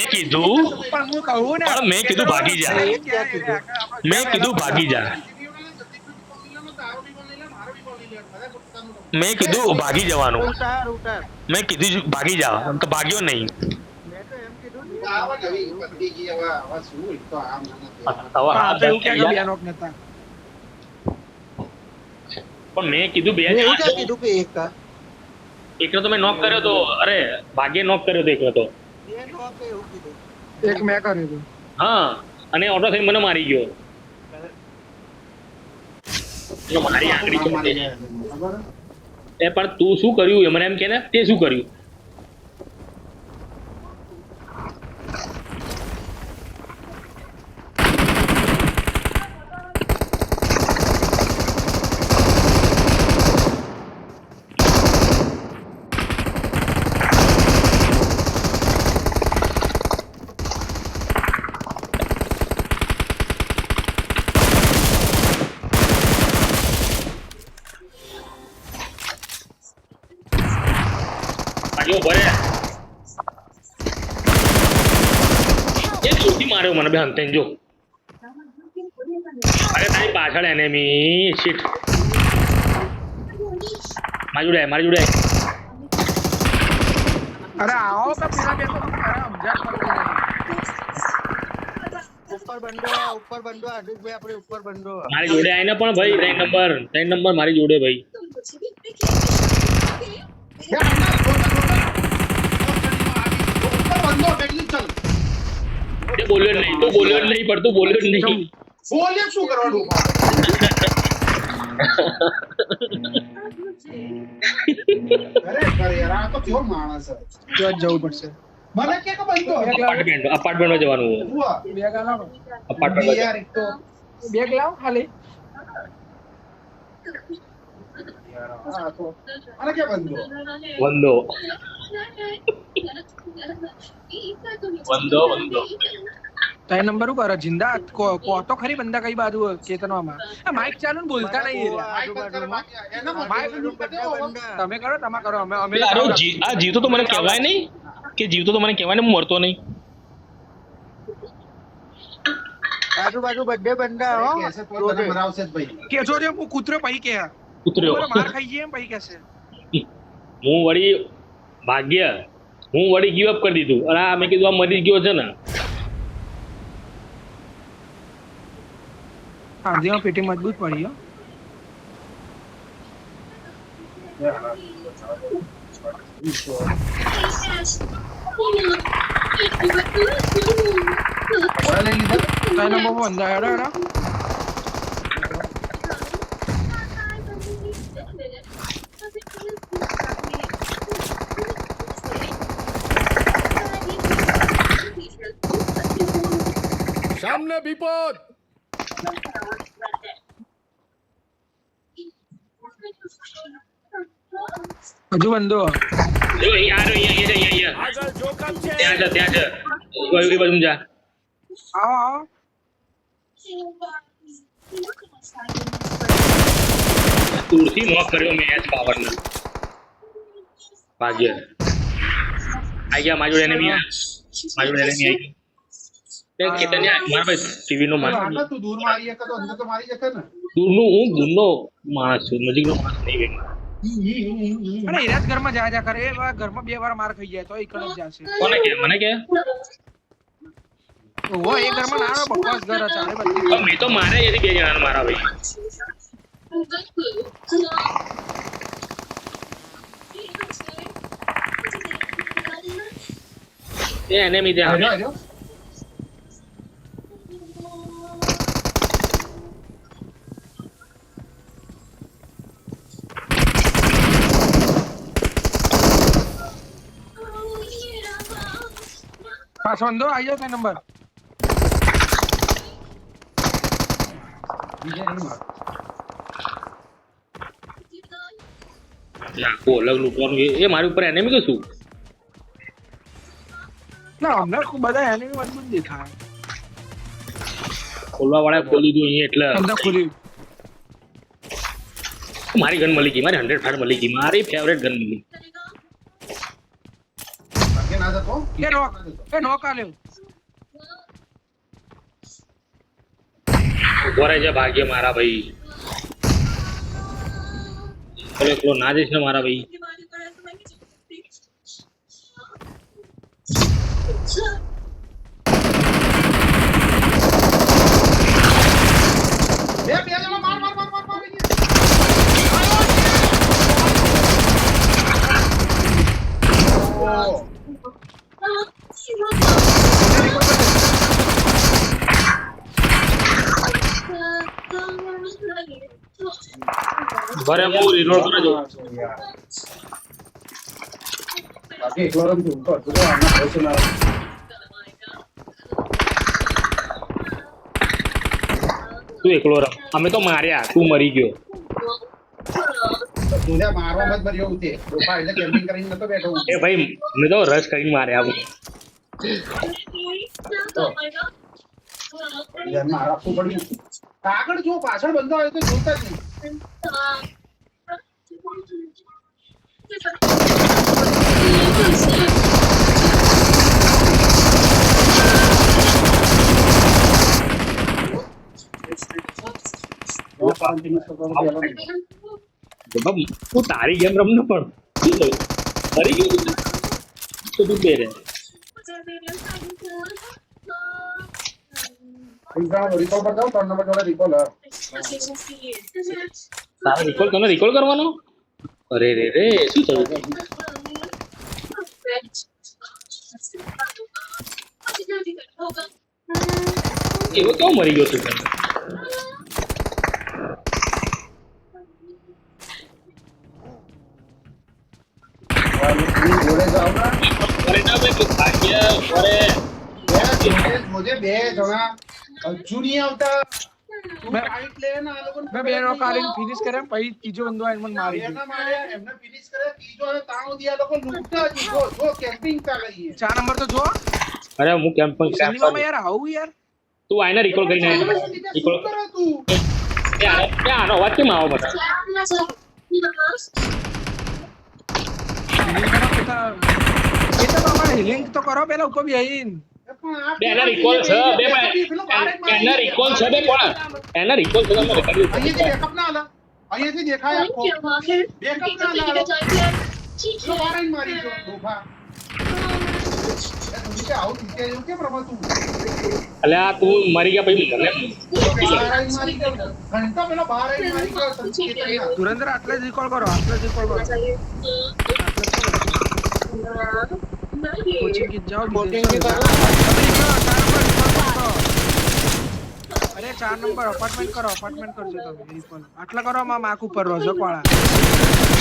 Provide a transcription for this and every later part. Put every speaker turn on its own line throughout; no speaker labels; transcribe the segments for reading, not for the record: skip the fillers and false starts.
કીધું
પણ હું કહું ને
પણ મેં કીધું ભાગી જા મેં કીધું ભાગી જા મેં કીધું ભાગી જવાનું મેં કીધું ભાગી જા તો ભાગ્યો નહીં હવે
આ
હા
તો એવું કે બે નોક નતા
પણ મેં કીધું બે
એવું ક્યાં કીધું કે એક કા
એકનો તો મેં નોક કર્યો તો અરે ભાગ્યે નોક કર્યો તો એકનો તો
બે નોક એવું કીધું
એક મેં કર્યું હતું
હા અને ઓટો થઈને મને મારી ગયો મારી આંગળી ચોંટે. એ પણ તું શું કર્યું એ મને એમ કે ને તે શું કર્યું આજે ભરે એ જોરથી માર્યો મને બે હંતે જો અરે તારી પાછળ એનેમી શીટ મારી જોડે
અરે આવો કે પેલા બે તો સમજાત પડતી નહીં
ઉપર બંદો હાર્દિકભાઈ આપણે ઉપર બંદો
મારી જોડે આવીને પણ ભાઈ 3 નંબર મારી જોડે ભાઈ તે બોલ્યો નહીં તું બોલ્યો નહીં પણ તું બોલ્યો નહીં
બોલે શું કરવાનું અરે યાર આ તો કેવો માણસ છે
જો જવું પડશે
મને કે બંધો
અપાર્ટમેન્ટમાં જવાનું
બેગ આલો
અપાર્ટમેન્ટ
યાર એક તો
બેગ લાવ ખાલી
આ તો મને કે બંધો
વંદો
ત્રણ નંબર ઉપર જિંદા કો તો ખરી બંદા કઈ બાજુ ચેતનમાં આ માઈક ચાલુ ને બોલતા નહીં તમે કરો તમે કરો અમે
આ જીવતો તો મને કહેવાય નહીં કે જીવતો તો મને કહેવાય ને હું મરતો નહીં
આજુબાજુ બધે બંદા હો
કેસે તો તને મરાવશે જ ભાઈ
કે જો રે હું કૂતરો પહી કે
ઉતર્યો
માર ખાઈ ગઈ એમ પહી કેસે
હું વળી ભાગ્ય હું વળી ગીવ અપ કરી દીધું અને આ મેં કીધું આ મરી ગયો છે ને
હાંધીમાં પેટી મજબૂત પડી હો
લઈ લીધા
ત્રણ નંબર બંદા હેડો
सामने विपद
હજુ બંધો
જો અહીંયા
आगल जोखम छे
ત્યાં છે એ બાજુ જા
આવો
દૂરથી નોક કર્યો મેં એચ પાવર ને ભાગ્ય આઈ ગયા મારી જોડે એનેમી આવી ગઈ તે કેતન મારા ભાઈ ટીવી નો માર
આટલા તું દૂર મારી એક તો અંદર તો મારી જશે ને
દૂરનો હું દૂરનો માણસ છું નજીકનો માણસ નહીં ભાઈ
અરે ઈરાજ ઘરમાં જા કરે એ ઘરમાં બે વાર માર ખાઈ જાય તો એક જ જાશે
કોને કે મને કે
ઓ એ ઘરમાં નાનો બકવાસ ઘર ચાલે બધી
પણ મેં તો મારે એથી બે જણાને મારા ભાઈ એ એનેમી ત્યાં
આજો
પાછો બંધો આવી જાવ ત્રણ નંબર
બીજે નહીં માર
આખું અલગ લૂંટવાનું એ મારી ઉપર એનેમી કે શું
ના અમને બધા એનિમી મજબૂત દેખાય
ખોલવા વાળા ખોલી દીધું અહીંયા એટલે
અંદર ખોલ્યું
મારી ગન મળી ગઈ મારી 100 ફાયર મળી ગઈ મારી ફેવરેટ ગન મળી
ભાગે ના જતો
એ નોક આલ્યો.
ઉભો રહે છે ભાગ્ય મારા ભાઈ. એકલો ના જઈશ ને મારા ભાઈ.
બે જણા માર
ભરે હું રીલોડ કરવા જાઉં.
બાકી એકલો રમતું તો આમાં પૈસો ના
તું એકલો રમ. અમે તો માર્યા, તું મરી ગયો.
તુને મારવા મત મર્યો ઉતે ડોફા એટલે કેમ્પિંગ કરીને નતો બેઠો
એ ભાઈ મેં તો રસ કરીને માર્યા.
ધ્યાનમાં રાખવું પડ્યું. આગળ જો પાછળ બંધો આવે તો જોતા જ નહીં.
તું તારી ગેમ રમ ને પણ શું થયું? મરી ગયું તું? તો તું બે રે.
રિકોલ પર જાઓ 3 નંબર જોડે રિકોલ
તારે રિકોલ તને રિકોલ કરવાનો? અરે રે રે શું થયું? એવો કેવો મરી ગયો તું?
જોડે જાઓ ને
અરે ના ભાઈ તું ભાગ્ય અરે
જોડે બે જણા હજુ નહીં આવતા. તું ફાઈટ લે ને આ લોકોને
મેં બે નોક આલીને ફિનિશ કર્યા પછી ત્રીજો બંદો આવીને મને મારી
એના
દીધો.
માર્યા એમને ફિનિશ કરે ત્રીજો અને તાણ સુધી આ લોકો લૂંટતા જ જો કેમ્પિંગ ચાલે છે.
4 નંબર તો જો
અરે હું કેમ પણ
સિનેમામાં યાર આવું યાર.
તું આઈને રિકોલ કરીને આય. રિકોલ
શું કરે તું?
આનો અવાજ કેમ આવો બધા?
એ તો તમારે હિલિંગ તો કરો પેલા ઉપર બેહીને.
બે એના રિકોલ છે બે એના રિકોલ છે બે પણ એના રિકોલ છે તમે કરી
અહીંયાથી બેકઅપ ના આલા અહીંયાથી દેખાય આખો બેકઅપ ના આલા તો મારી મારી જો ડોફા તું કે આવું કે એવું કે પ્રભુ તું
અલે આ તું મરી ગયા પછી મને
મારી ગયો ઘંટા પેલા બહાર આવી મારી ગયો સંકેત
ધુરંધર આટલે જ રિકોલ કરો, આટલે જ રિકોલ કરો. કોચિંગ કી જાઓ
Coaching કી કરો.
અરે 4 નંબર અપાર્ટમેન્ટ કરો, અપાર્ટમેન્ટ કરજો તમે રિકોલ. આટલા કરો માં માક ઉપર રોજક વાળા.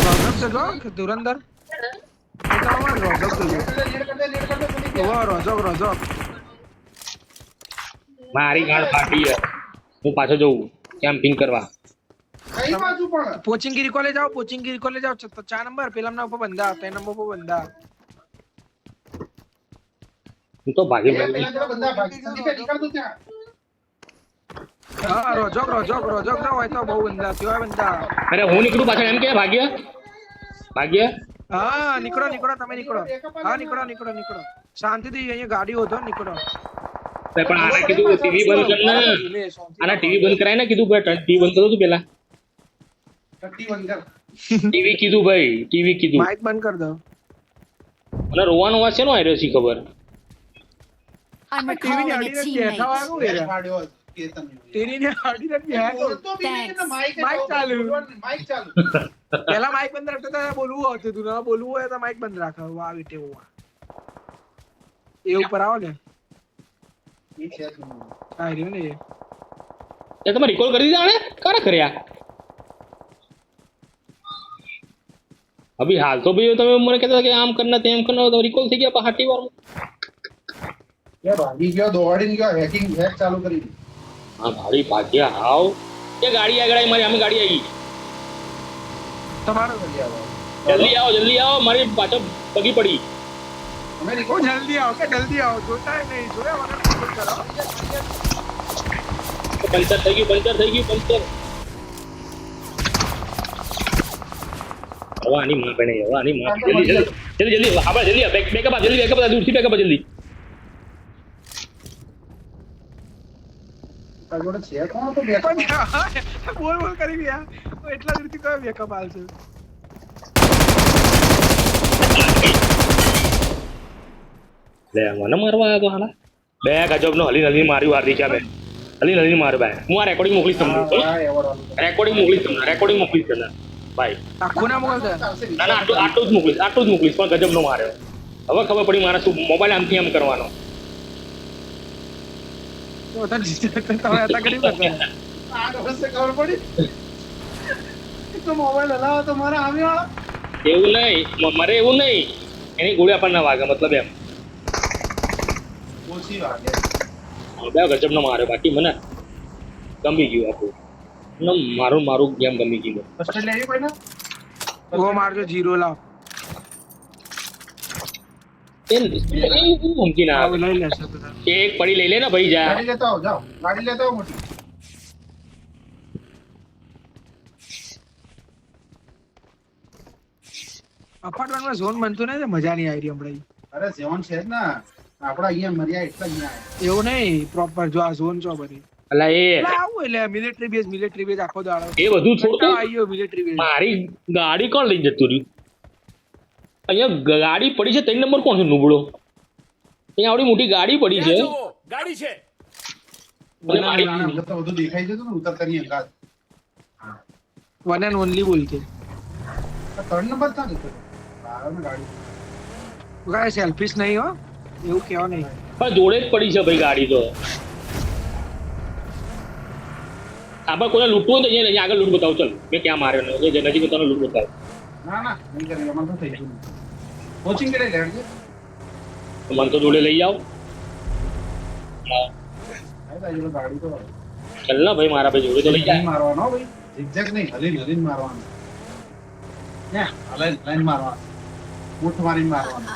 રોજક તો જો કે ધુરંધર એ તો અમાર રોજક તો જો. ઓ રોજક
મારી ગાંઠ ફાટી છે. હું પાછો જઉં કેમ્પિંગ કરવા.
કઈ બાજુ પણ
પોચિંગ કી રિકોલે જાઓ, પોચિંગ કી રિકોલે જાઓ. 4 નંબર પેલા ના ઉપર બંદા, 3 નંબર ઉપર બંદા.
હું તો ભાગી
પેલા
ભાગી
જોડે બંદા ભાગી સંદીપ નીકળ તું ત્યાં
હા રોજક ના હોય તો બહુ બંદા થયો બંદા.
અરે હું નીકળું પાછળ એમ કે ભાગ્ય
હા નીકળો તમે નીકળો. હા નીકળો શાંતિથી અહીંયા ગાડી હોતો નીકળો.
પણ આને કીધું ટીવી બંધ કર ને. આના ટીવી બંધ કરાય ને કીધું ભાઈ ટીવી બંધ કરો તું પેલા.
ટટ્ટી બંધ કર
ટીવી કીધું ભાઈ ટીવી કીધું.
માઇક બંધ કરી દો.
અને રોવાનો અવાજ છે નો આવ્યો છે ખબર?
I'm
ટીવી ની
recalling a
અડીને બેઠા
teammate.
વાગું રે.
ફાડ્યો કેતન
ટીવી ની અડીને બેઠા.
બોલતો બી નહીં ને માઈક
ચાલુ.
માઈક ચાલુ
પેલા માઇક બંધ રાખતો તો બોલવું આવતું હતું. ના બોલવું હોય તો માઇક બંધ રાખો. આવી ટેવું એ ઉપર આવો ને.
એ છે જ નહીં.
આ રહ્યું ને એ.
એ તમે રિકોલ કરી દીધા આને કારા કર્યા? અભી હાલ તો ભાઈ તમે મને કહેતા કે આમ કરના તેમ કરના તો રિકોલ થઈ ગયા પાર્ટી વાર.
એ ભાગી ગયો દોડીને ગયો હેક ચાલુ કરી દીધી.
હા ભાડી ભાગ્યા હાવ એ ગાડી આગળ આવી મારી અમે ગાડી આવી.
તમારો
જલ્દી આવો મારી પાછળ પગી પડી.
અમે
ઓ
રિકોર્ડ
જલ્દી આવો જોતા નહીં જોયા વગર રિકોલ કરો.
પંચર થઈ ગયું પંચર. હવે આની માં જલ્દી જલ્દી જલ્દી આપણે જલ્દી બેકઅપ આપ જલ્દી બેકઅપ દૂરથી બેકઅપ જલ્દી
તારી જોડે છે કોણ તો બે
બોલ બોલ કરી ગયા એટલા દૂરથી કયો બેકઅપ આવશે
લે મને મારવા આવ્યો તો હાલા બે ગજબનો હલી હલી માર્યું હાર્દિક બે હલી હલી માર્યો ભાઈ હું આ રેકોર્ડિંગ મોકલીશ તમને રેકોર્ડિંગ મોકલીશ તમને ભાઈ
આખું ના મોકલતા
ના ના આટલું જ મોકલીશ પણ ગજબનો માર્યો હવે ખબર પડી મારે શું મોબાઈલ આમથી આમ કરવાનો
તો તમે હતા કરી પડતા
આ દિવસે ખબર પડી તો મોબાઈલ હલાવો તો મારા આમી વાળા
એવું નહીં મારે એવું નહીં એની ગોળી આપણને વાગે મતલબ એમ
ઓછી વાગે
બે ગજબનો માર્યો બાકી મને ગમી ગયું આપણું મારું ગેમ ગમી ગયું
ફર્સ્ટ એડ લેવી કોઈ ના
ઓ મારજો 0 લાવ
મુમકિન ના
આવ લઈ લેશે બધા
એક પડી લઈ લે ને ભાઈ જા
ગાડી લેતા આવો જાઓ ગાડી લેતા આવો મોટી
અપાર્ટમેન્ટમાં ઝોન બનતું નહીં તો મજા નહીં આવી રહી હમણાં
અરે સેવન છે જ ને આપડા અહીંયા મર્યા એટલા અહીંયા
એવું નહીં પ્રોપર જો આ ઝોન છો બધી
અલા એ
એટલે આવું એટલે મિલિટરી બેઝ આખો દાડો
એ બધું છોડ
આવ્યો મિલિટરી બેઝ
મારી ગાડી કોણ લઈ જતું રહ્યું અહીંયા ગાડી પડી છે 3 નંબર કોણ છે નુબળો અહીંયા આવડી મોટી ગાડી પડી છે
ત્યાં જુઓ, ગાડી છે.
અને મારી
બધું દેખાઈ જતું ને ઉતરતા નહીં અંગાત
વન એન્ડ ઓનલી બોલતે
3 નંબર થાય ને ગાડી
ગાય સેલ્ફિશ નહીં હો એવું કહેવા નહીં
પણ જોડે જ પડી છે ભાઈ ગાડી તો આપણે કોને લૂંટવું હોય તો અહીંયા આગળ લૂંટ બતાવો ચાલ મેં ક્યાં માર્યો ને એ નજીક તને લૂંટ બતાવો
ના ના નહીં કરે એમાં તો થઈ ગયું કોચિંગ કરે લેણ છે
તો મને તો જોડે લઈ જાઓ
ગાડી તો
ચાલ ના ભાઈ મારા ભાઈ જોડે તો લઈ જાય
મારવાનો ભાઈ ઝિગઝેગ નહીં હલીને મારવાનું ને હલાઈને મારવાનું મુઠ મારીને મારવાનું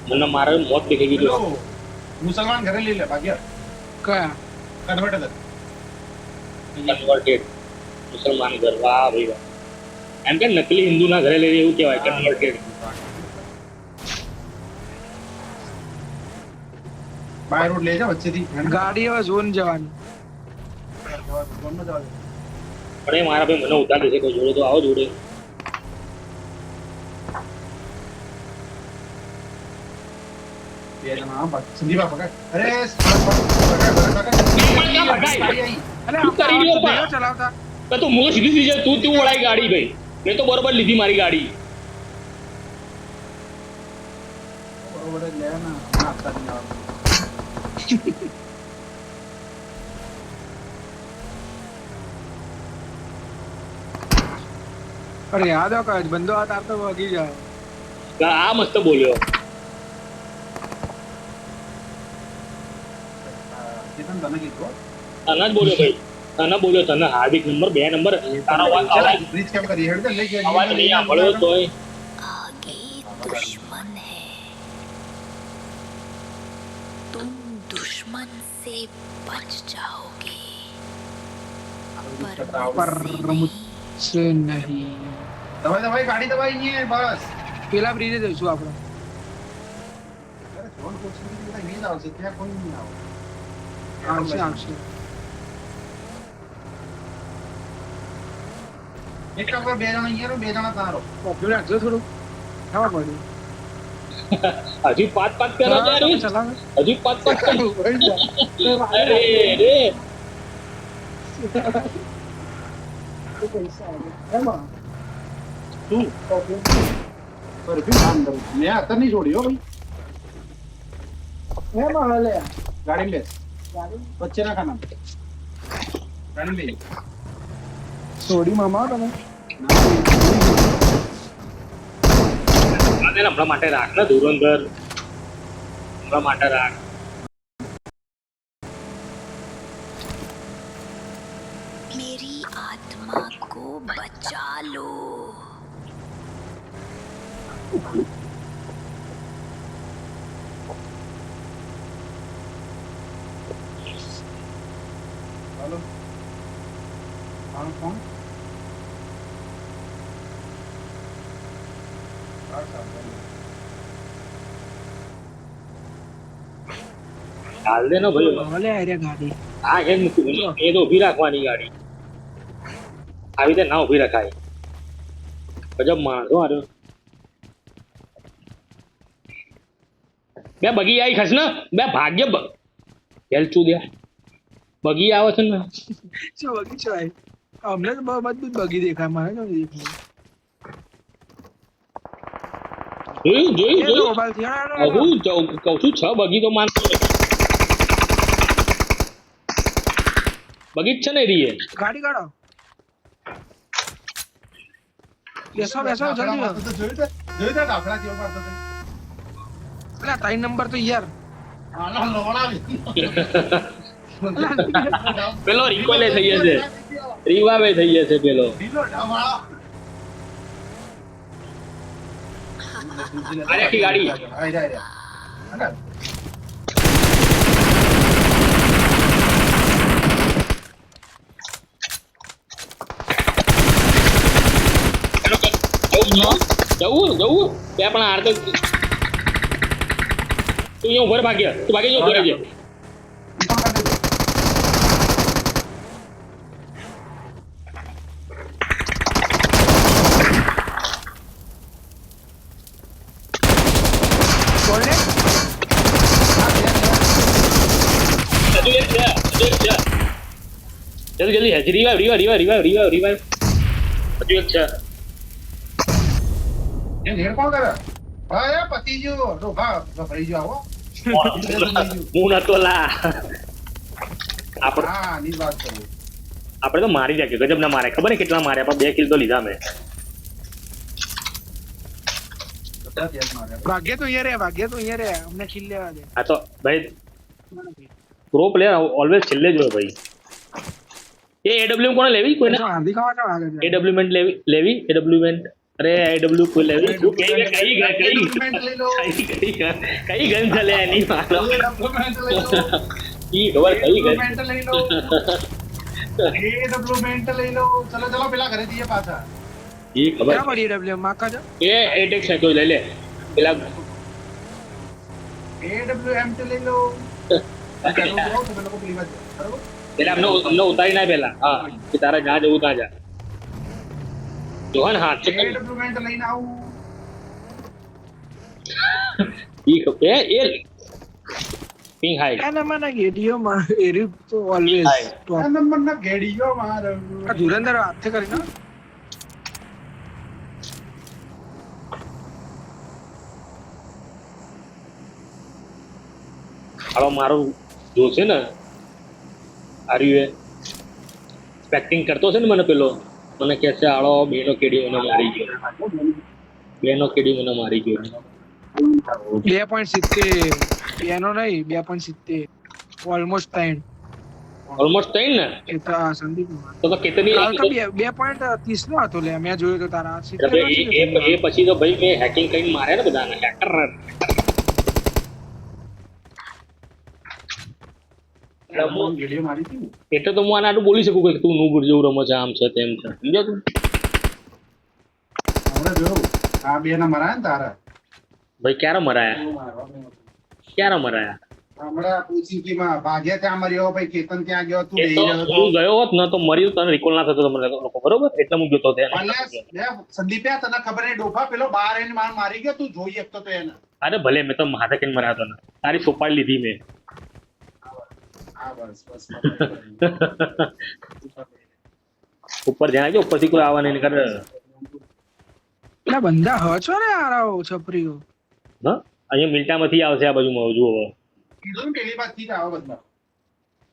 મને મારે મોત દેખાઈ ગયું
પેલો મુસલમાન ઘરે લઈ લે ભાગ્ય
કયા
કન્વર્ટર
કન્વર્ટેડ મુસલમાન ઘર વાહ ભાઈ વાહ એમ કે નકલી હિન્દુ ના ઘરે લઈ એવું કહેવાય કન્વર્ટેડ
બાય રોડ લઈ જા વચ્ચેથી
ગાડી હવે ઝોન જવાની
પણ એ મારા ભાઈ મને ઉતાર દેશે કોઈ જોડે તો આવો જોડે
બે જણા સંદીપા પકડ અરે
અરે
તું કરી લ્યો
આ
પા.
ચલાવતા
તો તું મોં સીધી સીધી તું વળાઈ ગાડી ભાઈ મેં તો બરોબર લીધી મારી ગાડી
બરોબર લે ના આપતા નહીં આવવાનું.
અરે યાદ હો કજ બંધો હાથ આપતો વગી જાય
આ મસ્ત બોલ્યો
ચેતન તને કીધું
તને જ બોલ્યો ભાઈ તને બોલ્યો તને હાર્દિક નંબર 2 નંબર તારો અવાજ
બ્રિજ કેમ કરી હેડ દે લઈ ગયા
અવાજ નહીં સાંભળ્યો તોય
आगे दुश्मन है तुम दुश्मन से बच जाओगे
પર છે નહીં
દવાઈ ગાડી દવાઈ નહીં બસ
પેલા બ્રિજે જઈશું આપણે
અરે જોન કોચિંગ ની બધા નહીં આવશે ત્યાં કોઈ નહીં આવે
આવશે
એક કામ કર બે જણા અહીંયા રહો, બે જણા ત્યાં રહો.
કોફી રાખજો થોડું ખાવા પડ્યું
હજી 5-5 કરો યાર
ચલાવે
હજી 5-5 કરો અરે રે
તું પરફ્યુમ કામ કરું મેં અત્યારે નહીં છોડી હો ભાઈ ગાડી બેસ વચ્ચે ના ખાના ગાડી લઈ
સોડી મામા તમે
આને હમણાં માટે રાખ ને ધુરંધર હમણાં માટે રાખ
मेरी आत्मा को बचा लो
હાલો કોણ
હાલ દે ને ભાઈ
ભલે આરે ગાડી
આ એ મૂકી એ તો ઊભી રાખવાની ગાડી આવી રીતે ના ઊભી રખાય ગજબ માણસો આર્યો બે બગી આવી ખસ ને બે ભાગ્ય હેલચું દે બગી આવે છે ને
શું બગી છો આય અમને તો બહુ મજબૂત બગી દેખાય મારે તો દેખાય
જોયું જોયું
એ તો
જોયું
મોબાઈલ થી
કહું છું 6 બગી તો માનતો બગી જ છે ને રીએ
ગાડી કાઢો બેસો બેસો જલ્દી
જોયું તે ડાફડા કેવો પાડતો તે
અલા 3 નંબર તો યાર
આલા લોડાવી
પેલો રિકોલે થઈ જશે રીવાવે થઈ જશે પેલો
ઢીલો ઢમાળો
અરે આખી ગાડી
આઈ જા અરે
જવું બે પણ હાર તો તું અહીંયા ઉભર ભાગ્ય તું ભાગ્ય ઉભર રહેજે
બોલે
હજુ એક છે જલ્દી જલ્દી હજી રિવાઈવ હજુ એક છે
એ ઢેર કોણ કરે ભાઈ પતિ જો રોખા ભરી જો આવો
હું નતો લા આપણે
હા ની વાત કરું
આપણે તો મારી જાય ગજબ ના મારે ખબર ને કેટલા માર્યા પણ 2 કિલ તો લીધા મેં
ભાગ્ય તો અહીંયા રે અમને કિલ લેવા દે
આ તો ભાઈ પ્રો પ્લેયર ઓલવેઝ છેલ્લે જ હોય ભાઈ એ એડબ્લ્યુ કોને લેવી કોઈને
તો હાર્દિક આવા આગળ જાય
એડબ્લ્યુમેન્ટ લેવી એડબ્લ્યુમેન્ટ અરે એડબ્લ્યુ કોઈ લેવી તું કઈ ગન ચાલે એની મારો ઈ ખબર કઈ ગન
લઈ લો ડેવલપમેન્ટ લઈ લો ચલો પેલા ઘરે જઈએ પાછા
ઈ ખબર
ક્યાં પડી ડબલ્યુ માકા જો
એ એટેક છે કોઈ લઈ લે પેલા
AWM લઈ લો
પેલા અમને ઉતારી ના પેલા હા કે તારે જ્યાં જવું ત્યાં જા જોહન હાથ છે
AWM લઈને આવું
ઈ ખબર એ પિંગ હાઈ
એના મને ગેડીઓ માં એરી તો ઓલવેઝ
આ નંબરના ગેડીઓ મારો
આ ધુરંધર હાથે કરી ના
હાલો મારું જોશે ને આર્યુ એક્ટિંગ કરતો છે ને મને પેલો મને કહે છે આળો બેનો કેડી મને મારી ગયો બેનો કેડી મને મારી ગયો
2.70 એનો નહીં 2.70 ઓલમોસ્ટ 3
ઓલમોસ્ટ 3 ને
એ તો આ સંદીપ
તો કેટલી
2.30 નો હતો લે મેં જોયું તો તારા
એ પછી તો ભાઈ મેં હેકિંગ કરીને માર્યા ને બધાને હેકર
ગેડીઓ મારી હતી ને
એટલે તો હું આને આટલું બોલી શકું કે તું નું જેવું રમે છે આમ છે તેમ છે સમજ્યો તું
હમણાં જોયું આ બે ના મરાય ને તારા
ભાઈ ક્યારે મરાયા
હમણાં પૂછી માં ભાગ્યા ત્યાં મર્યો ભાઈ કેતન ત્યાં ગયો તું
એ તો હું ગયો હોત ને તો મર્યું તને રિકોલ ના થતો તમને લોકો બરોબર એટલે હું ગયો તો ત્યાં
સંદીપ્યા તને ખબર નહીં ડોફા પેલો બાર એને મારી ગયો તું જોઈ શકતો તો એને
અરે ભલે મેં તો માથે કઈ મરાયો તો ને તારી સોપાડી લીધી મેં
હા બસ
ઉપર ધ્યાન આપજો ઉપરથી કોઈ આવવા નહીં કરે
પેલા બંદા હ છો ને આરાઓ છપરીઓ
હા અહીંયા મિલ્ટામાંથી આવશે આ બાજુમાં જુઓ
કીધું ને પેલી બાજુથી જ આવો બધા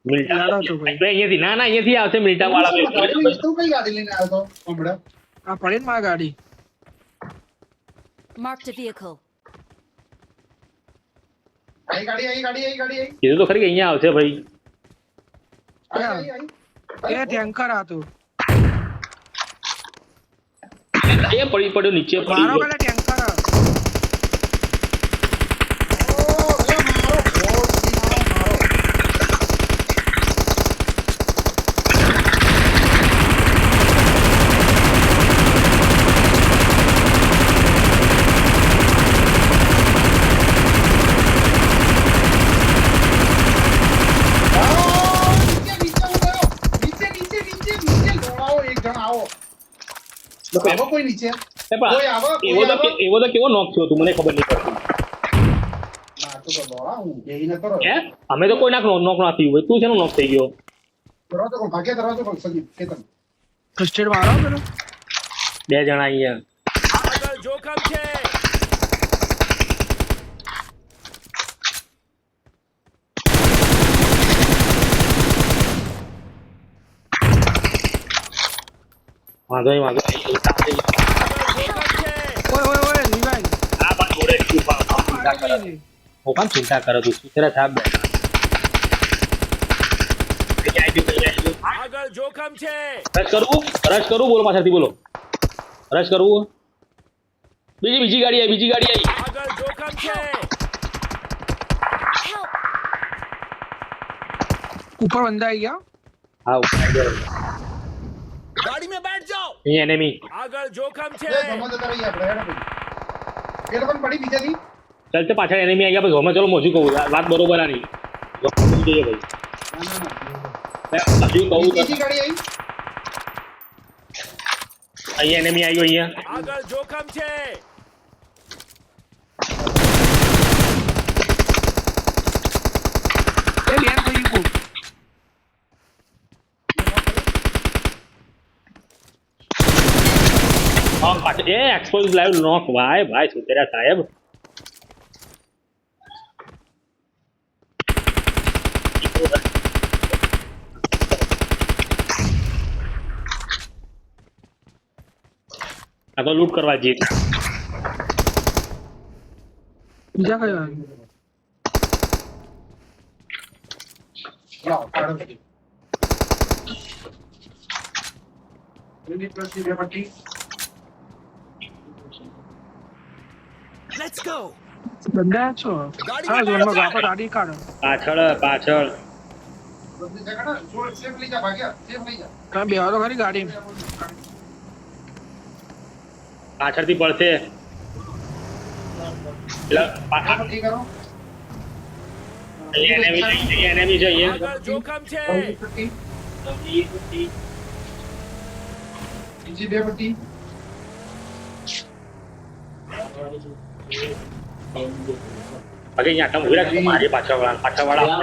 મિલ્ટા
લાડો તો ભાઈ.
અહીંયાથી ના અહીંયાથી આવશે મિલ્ટા વાળા
તું કઈ ગાડી લઈને આવ્યો તો હમણાં
આ પડી ને મારી ગાડી
Marked a vehicle.
આઈ ગાડી
કીધું તો ખરી કે અહીંયા આવશે ભાઈ
એ ટેન્કર હતું
એ પડી પડ્યો નીચે પડી
મારો
ગયો
પેલા ટેન્કર
કોઈ નીચે
એ પણ
કોઈ આવો, કોઈ
એવો તો
આવો.
એવો તો કેવો નોક થયો તું મને ખબર નહીં પડતી
મારતો તો દોડા હું બેહીને કરો
હે અમે તો કોઈ નોક ના થયું હોય તું શેનો નોક થઈ ગયો
દરવાજો કોણ ભાગ્યા દરવાજો કોણ સંદીપ કેતન
ફર્સ્ટ એડ મારો પેલો
2 જણા અહીંયા
આગળ જોખમ છે.
વાંધો નહીં વાંધો નહીં.
ઓય ઓય ઓય રિવાઇવ
આ પણ જોડે જ તું પણ ચિંતા કરે હું પણ ચિંતા કરે તું સુતરા સાહેબ બેઠા
આગળ જોખમ છે.
રશ કરવું બોલો પાછળથી બોલો રશ કરવું બીજી ગાડી આવી
આગળ જોખમ છે.
ઉપર બંદા આવી ગયા
હા ઉપર આવી ગયો.
ગાડી में बैठ जाओ.
અહીંયા એનેમી
આગળ જોખમ છે.
એ ગમો જતા રહી આપણે હેડો ભાઈ એ લોકોને પડી બીજાથી
ચાલ તે પાછળ એનેમી આવી ગયા પછી હોમે ચલો મોજું કહું વાત બરોબર આની જોખમ જોઈએ ભાઈ
ના
હજુ કહું તો
બીજી ગાડી આવી
અહીંયા એનેમી આવ્યો અહીંયા
આગળ જોખમ છે.
એ બેન થઈ ગયું
પાછળ એ એક્સપોઝ લાઈવ નોક ભાઈ સુતેરા સાહેબ આ તો લૂંટ કરવા જઈએ
બીજા કયો
લાવ પાડો યુનિટ પ્લસ ની બે પટ્ટી
Let's go.
બંદા છો હા જોનમાં ગાફા ગાડી કાઢો
પાછળ
બધી જગા જોર સેફ લઈ જા ભાગ્યા સેફ લઈ જા
તમે બેહો તો ખરી ગાડી
પાછળથી પડશે એટલે
પટ્ટી કરો
અહીંયા enemy છે અહીંયા
આગળ જોખમ છે.
પટ્ટી બીજી બે પટ્ટી
બાકી અહીંયા આટલા ઉભી રાખો મારી પાછળવાળા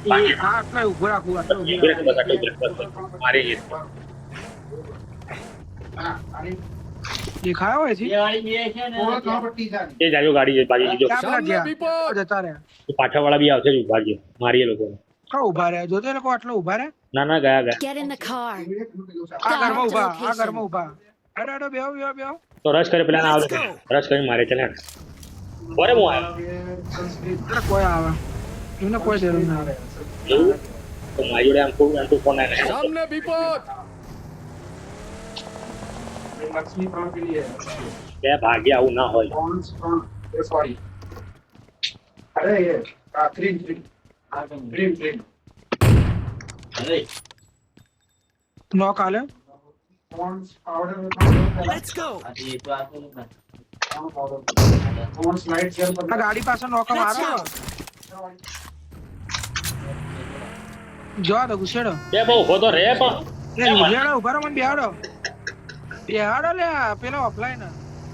બાકી
હા આટલા ઉભો રાખું આટલા ઉભો
ઉભી રાખો બસ આટલું ઉભી રાખો બસ. મારી ગઈ
હા આની
દેખાયો હોય છે
કોણ ત્રણ પટ્ટી છે આની.
એ જાજો ગાડી છે બાજુ જો
ક્યાં પેલા
સામને
ગયા
વિપદ.
જતા રહ્યા
પાછળવાળા બી આવશે જ ઉભા છે મારી એ લોકો
કા ઉભા રહ્યા જોતો એ લોકો આટલા ઉભા રહ્યા
ના ગયા
Get in the car.
આ ઘરમાં ઉભા અરે અરે બેહો
તો રશ કરે પેલા ના આવે રશ કરી મારે ચાલે બરે હું આવ્યો
અરે કોઈ આવે એમને કોઈ જરૂર ના આવે
એવું તો મારી જોડે આમ તો ફોન આવે
सामने विपद.
લક્ષ્મી ત્રણ પેલી હે.
બે ભાગ્ય આવું ના હોય
ત્રણ સોરી અરે એ આ ગ્રીન
નો કાલે
ફોન્સ પાવડર
Let's go.
ફોન્સ લાઈટ જેલ પર
આ ગાડી પાસે નોકા મારો જો તો ઘુસેડો
બે બહુ ઉભો તો રે પણ
એ વિજયાડો ઉભા રહો મને બેહાડો લે આ પેલો ઓફલાઈન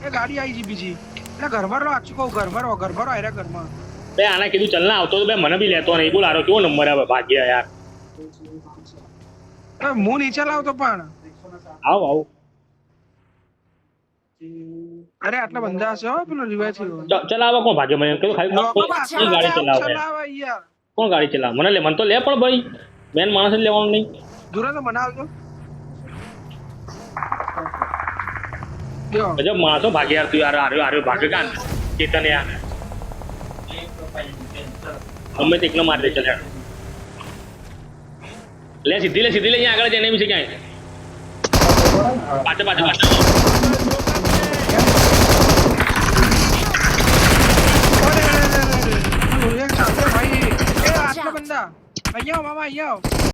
એ ગાડી આવી ગઈ બીજી એટલે ઘરમાં રહો આચું કહું ઘરમાં રહો આયરા ઘરમાં
બે આને કીધું ચલ ના આવતો તો બે મને બી લેતો નહીં બોલ આરો કેવો નંબર આવે ભાગ્ય યાર
હું નીચે લાવતો પણ
આવ
અરે આટલા બંદા હશે હો પેલો રિવાય થયો
ચલાવો કોણ ભાગ્ય મને કીધું ખાલી
લોકો પાસે
કોણ ગાડી ચલાવે
ચલાવે યાર
કોણ ગાડી ચલાવે મને લે મને તો લે પણ ભાઈ બેન માણસ જ લેવાનું નહીં
દુરા તો બનાવજો જો
ગજબ માણસો ભાગ્ય યાર તું યાર આર્યો ભાગ્ય કાન ચેતન યાર અમે તો એકલો મારી દે ચાલ યાર લે સીધી લે અહીંયા આગળ જઈને એમ છે ક્યાંય પાછળ
એક સાથે ભાઈ એ આટલા બંદા અહીંયા આવો મામા અહીંયા આવો